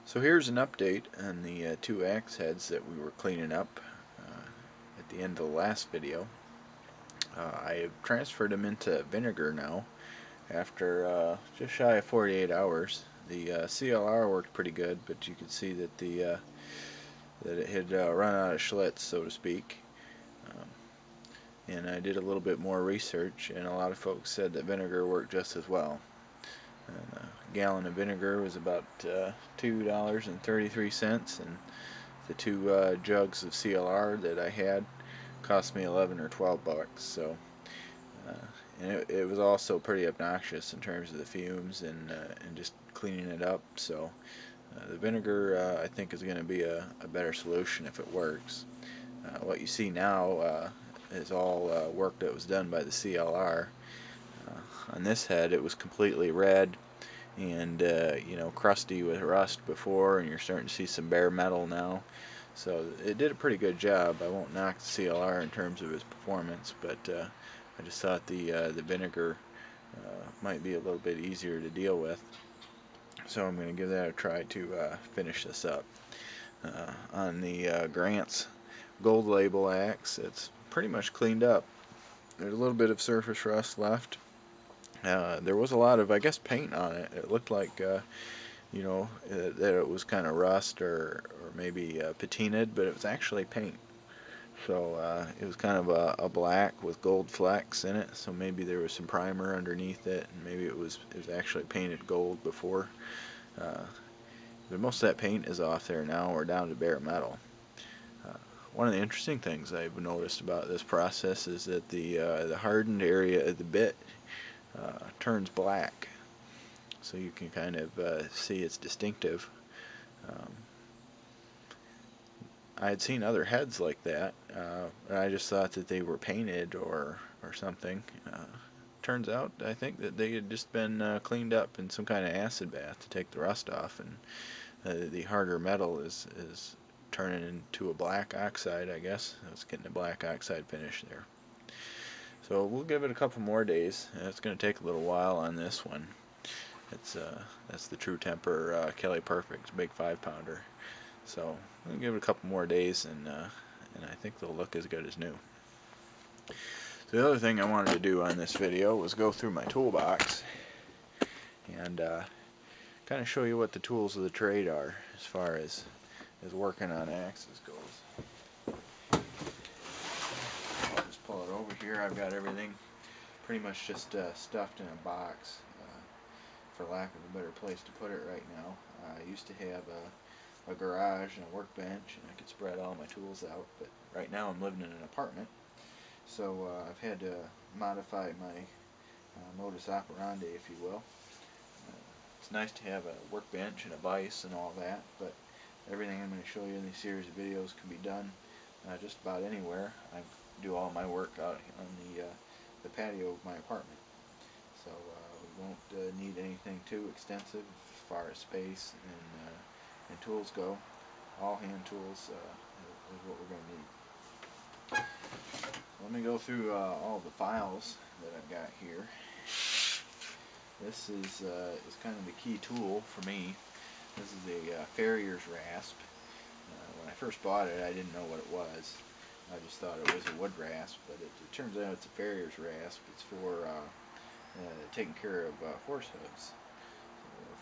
So here's an update on the two axe heads that we were cleaning up at the end of the last video. I have transferred them into vinegar now after just shy of 48 hours. The CLR worked pretty good, but you could see that that it had run out of Schlitz, so to speak. And I did a little bit more research, and a lot of folks said that vinegar worked just as well. And a gallon of vinegar was about $2.33, and the two jugs of CLR that I had cost me 11 or 12 bucks. So, and it was also pretty obnoxious in terms of the fumes and just cleaning it up. So, the vinegar I think is going to be a better solution if it works. What you see now is all work that was done by the CLR. On this head, it was completely red and crusty with rust before, and you're starting to see some bare metal now. So it did a pretty good job. I won't knock the CLR in terms of its performance, but I just thought the vinegar might be a little bit easier to deal with. So I'm going to give that a try to finish this up. On the Grant's gold label axe, it's pretty much cleaned up. There's a little bit of surface rust left. There was a lot of, I guess, paint on it. It looked like, that it was kind of rust or maybe patinaed, but it was actually paint. So it was kind of a black with gold flecks in it. So maybe there was some primer underneath it, and maybe it was actually painted gold before. But most of that paint is off there now. We're down to bare metal. One of the interesting things I've noticed about this process is that the hardened area of the bit turns black, so you can kind of see it's distinctive. I had seen other heads like that, and I just thought that they were painted or something. Turns out, I think that they had just been cleaned up in some kind of acid bath to take the rust off, and the harder metal is turning into a black oxide, I guess. It's getting a black oxide finish there. So we'll give it a couple more days. It's going to take a little while on this one. That's the True Temper Kelly Perfect Big 5-pounder. So we'll give it a couple more days, and I think they'll look as good as new. So the other thing I wanted to do on this video was go through my toolbox and kind of show you what the tools of the trade are as far as working on axes goes. I'll just pull it over here. I've got everything pretty much just stuffed in a box, for lack of a better place to put it right now. I used to have a garage and a workbench, and I could spread all my tools out, but right now I'm living in an apartment, so I've had to modify my modus operandi, if you will. It's nice to have a workbench and a vise and all that, but everything I'm going to show you in these series of videos can be done just about anywhere. I do all my work out on the patio of my apartment, so we won't need anything too extensive as far as space and tools go. All hand tools is what we're going to need. Let me go through all the files that I've got here. This is kind of the key tool for me. This is a Farrier's rasp. When I first bought it, I didn't know what it was. I just thought it was a wood rasp, but it turns out it's a Farrier's rasp. It's for taking care of horse hooves,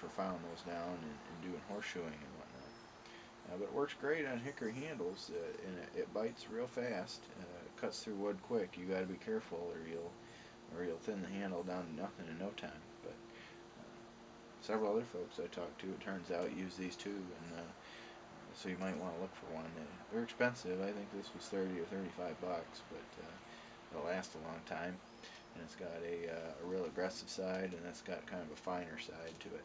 for filing those down and doing horseshoeing and whatnot. But it works great on hickory handles, and it bites real fast. It cuts through wood quick. You got to be careful, or you'll thin the handle down to nothing in no time. But several other folks I talked to, it turns out, use these too, and so you might want to look for one. They're expensive. I think this was 30 or 35 bucks, but it'll last a long time. And it's got a real aggressive side, and it's got kind of a finer side to it.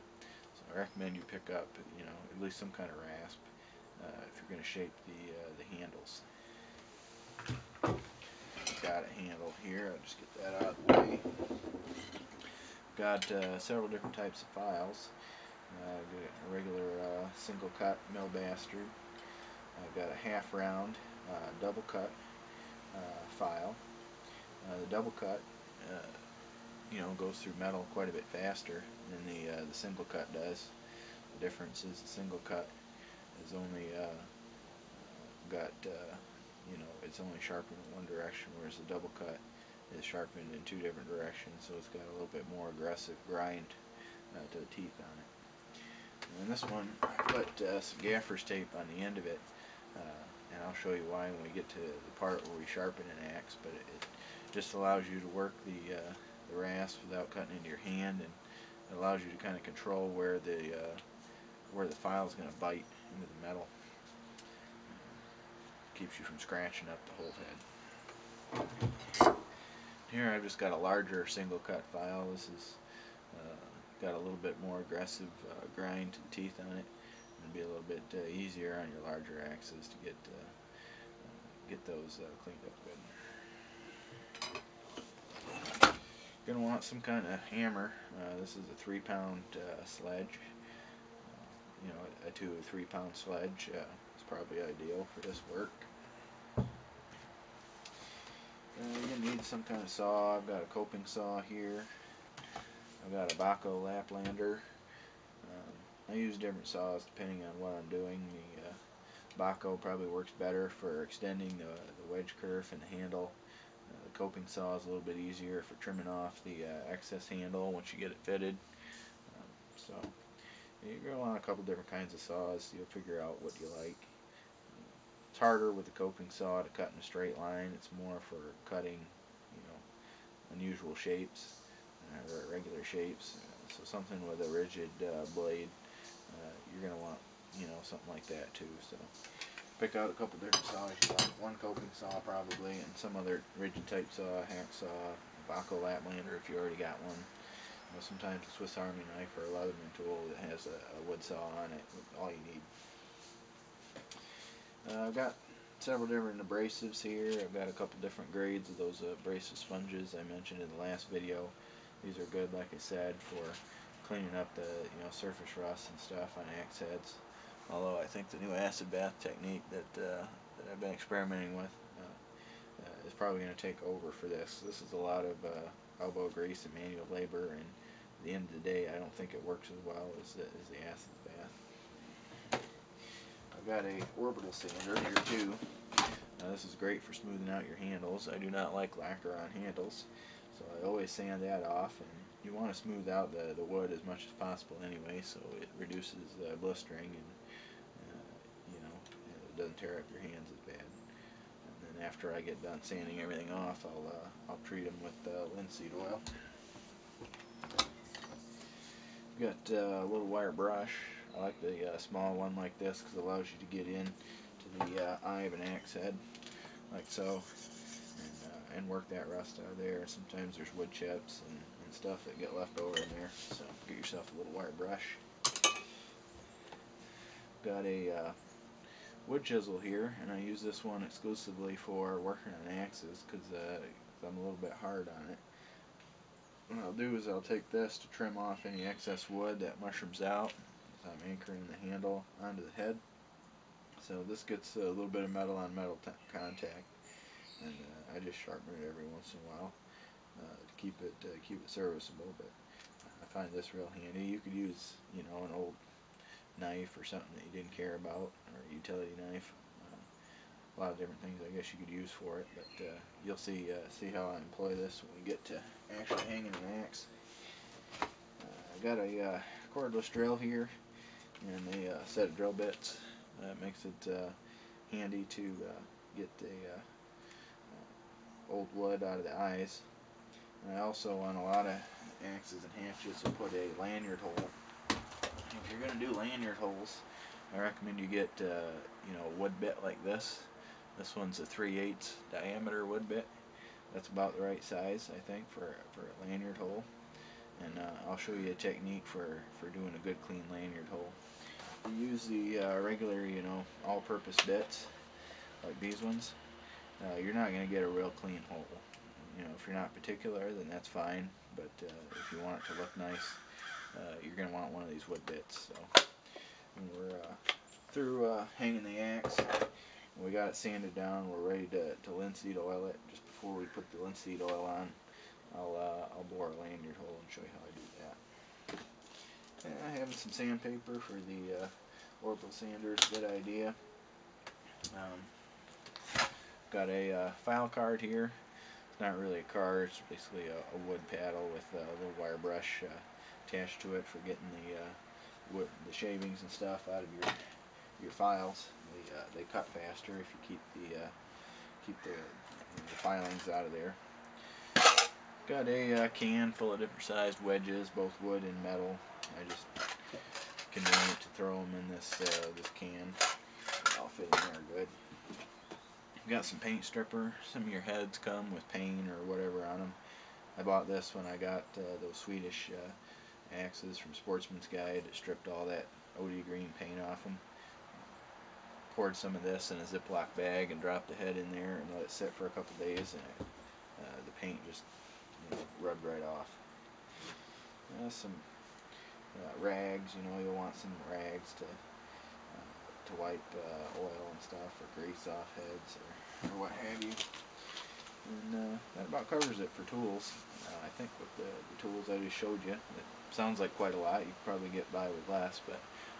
So I recommend you pick up, at least some kind of rasp if you're going to shape the handles. Got it handled here. I'll just get that out of the way. Got several different types of files. I've got a regular single cut mill bastard. I've got a half round double cut file. The double cut goes through metal quite a bit faster than the single cut does. difference is the single cut is only got you know, it's only sharpened in one direction, whereas the double cut is sharpened in two different directions, so it's got a little bit more aggressive grind to the teeth on it. And this one, I put some gaffer's tape on the end of it, and I'll show you why when we get to the part where we sharpen an axe, but it just allows you to work the rasp without cutting into your hand, and it allows you to kind of control where the file is going to bite into the metal. Keeps you from scratching up the whole head. Here I've just got a larger single cut file. This is got a little bit more aggressive grind to the teeth on it. It'll be a little bit easier on your larger axes to get those cleaned up good. You're going to want some kind of hammer. This is a 3-pound sledge. You know, a 2 or 3 pound sledge is probably ideal for this work. You're going to need some kind of saw. I've got a coping saw here. I've got a Baco Laplander. I use different saws depending on what I'm doing. The Baco probably works better for extending the wedge kerf and the handle. The coping saw is a little bit easier for trimming off the excess handle once you get it fitted. So you're going to want a couple different kinds of saws, so you'll figure out what you like. It's harder with the coping saw to cut in a straight line. It's more for cutting, you know, unusual shapes or irregular shapes. So something with a rigid blade, you're going to want, you know, something like that too. So pick out a couple different saws you like. One coping saw probably, and some other rigid type saw, hacksaw, Baco Laplander if you already got one. You know, sometimes a Swiss Army knife or a Leatherman tool that has a wood saw on it, all you need. I've got several different abrasives here. I've got a couple different grades of those abrasive sponges I mentioned in the last video. These are good, like I said, for cleaning up the surface rust and stuff on axe heads. Although I think the new acid bath technique that I've been experimenting with is probably going to take over for this. This is a lot of elbow grease and manual labor, and at the end of the day, I don't think it works as well as the acid bath. I've got a orbital sander here too. This is great for smoothing out your handles. I do not like lacquer on handles, so I always sand that off. And you want to smooth out the wood as much as possible anyway, so it reduces blistering, and you know, it doesn't tear up your hands as bad. And then after I get done sanding everything off, I'll treat them with linseed oil. Got a little wire brush. I like the small one like this because it allows you to get in to the eye of an axe head, like so, and work that rust out of there. Sometimes there's wood chips and stuff that get left over in there, so get yourself a little wire brush. Got a wood chisel here, and I use this one exclusively for working on axes because I'm a little bit hard on it. What I'll do is I'll take this to trim off any excess wood that mushrooms out as I'm anchoring the handle onto the head. So this gets a little bit of metal on metal contact, and I just sharpen it every once in a while to keep it serviceable. But I find this real handy. You could use, you know, an old knife or something that you didn't care about, or a utility knife. A lot of different things I guess you could use for it, but you'll see how I employ this when we get to actually hanging an axe. I got a cordless drill here and a set of drill bits. That makes it handy to get the old wood out of the eyes. And I also, on a lot of axes and hatchets, will put a lanyard hole. If you're going to do lanyard holes, I recommend you get you know, a wood bit like this. This one's a 3/8 diameter wood bit. That's about the right size, I think, for a lanyard hole. And I'll show you a technique for doing a good clean lanyard hole. You use the regular, you know, all-purpose bits like these ones. You're not going to get a real clean hole. You know, if you're not particular, then that's fine. But if you want it to look nice, you're going to want one of these wood bits. So when we're through hanging the axe, we got it sanded down, we're ready to linseed oil it. Just before we put the linseed oil on, I'll bore a lanyard hole and show you how I do that. I have some sandpaper for the orbital sander. It's a good idea. Got a file card here. It's not really a card, it's basically a wood paddle with a little wire brush attached to it for getting the shavings and stuff out of your files. They cut faster if you keep the filings out of there. Got a can full of different sized wedges, both wood and metal. I just convenient to throw them in this can. I'll fit in there good. Got some paint stripper. Some of your heads come with paint or whatever on them. I bought this when I got those Swedish axes from Sportsman's Guide. It stripped all that OD green paint off them. Poured some of this in a Ziploc bag and dropped the head in there and let it sit for a couple days, and the paint just rubbed right off. Some rags. You'll want some rags to wipe oil and stuff or grease off heads or what have you. And that about covers it for tools. I think with the tools I just showed you, it sounds like quite a lot. You could probably get by with less, but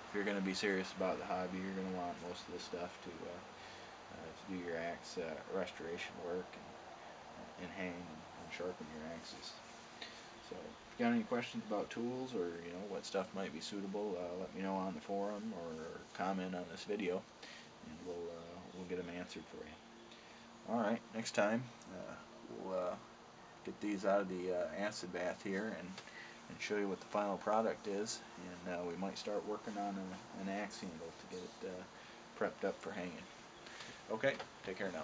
if you're going to be serious about the hobby, you're going to want most of the stuff to do your axe restoration work and hang and sharpen your axes. So if you got any questions about tools or what stuff might be suitable, let me know on the forum or comment on this video, and we'll get them answered for you. Alright, next time we'll get these out of the acid bath here and show you what the final product is, and we might start working on an axe handle to get it prepped up for hanging. Okay, take care now.